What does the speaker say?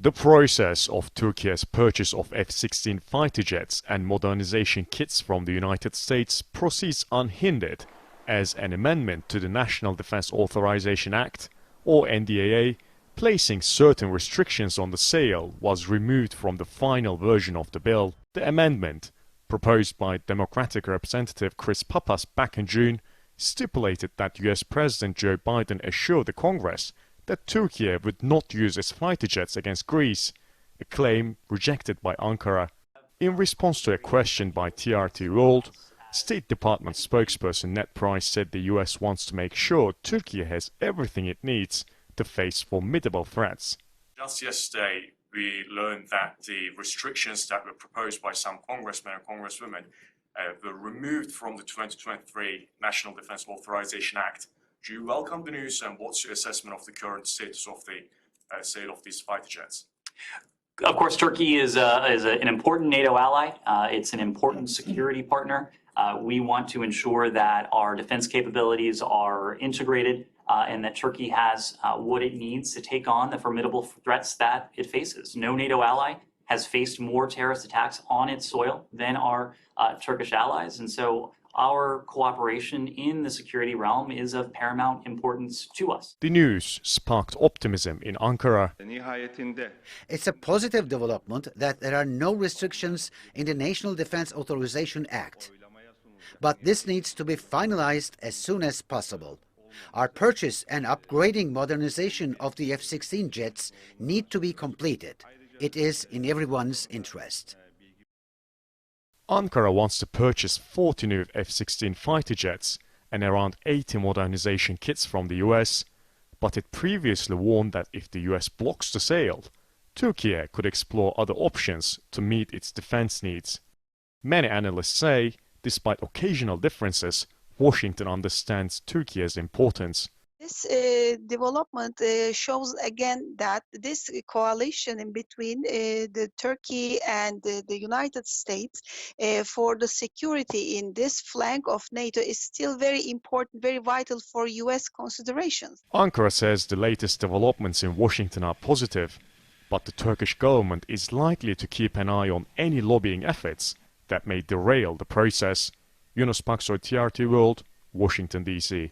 The process of Turkey's purchase of F-16 fighter jets and modernization kits from the United States proceeds unhindered, as an amendment to the National Defense Authorization Act, or NDAA, placing certain restrictions on the sale was removed from the final version of the bill. The amendment, proposed by Democratic Representative Chris Pappas back in June, stipulated that US President Joe Biden assured the Congress that Turkey would not use its fighter jets against Greece, a claim rejected by Ankara. In response to a question by TRT World, State Department spokesperson Ned Price said the US wants to make sure Turkey has everything it needs to face formidable threats. Just yesterday, we learned that the restrictions that were proposed by some congressmen and congresswomen were removed from the 2023 National Defense Authorization Act. Do you welcome the news, and what's your assessment of the current status of the sale of these fighter jets? Of course, Turkey is an important NATO ally. It's an important security partner. We want to ensure that our defense capabilities are integrated and that Turkey has what it needs to take on the formidable threats that it faces. No NATO ally has faced more terrorist attacks on its soil than our Turkish allies, and so our cooperation in the security realm is of paramount importance to us. The news sparked optimism in Ankara. It's a positive development that there are no restrictions in the National Defense Authorization Act. But this needs to be finalized as soon as possible. Our purchase and upgrading modernization of the F-16 jets need to be completed. It is in everyone's interest. Ankara wants to purchase 40 new F-16 fighter jets and around 80 modernization kits from the US, but it previously warned that if the US blocks the sale, Turkey could explore other options to meet its defense needs. Many analysts say, despite occasional differences, Washington understands Turkey's importance. This development shows again that this coalition in between the Turkey and the United States for the security in this flank of NATO is still very important, very vital for US considerations. Ankara says the latest developments in Washington are positive, but the Turkish government is likely to keep an eye on any lobbying efforts that may derail the process. Yunus Paksoy, TRT World, Washington, D.C.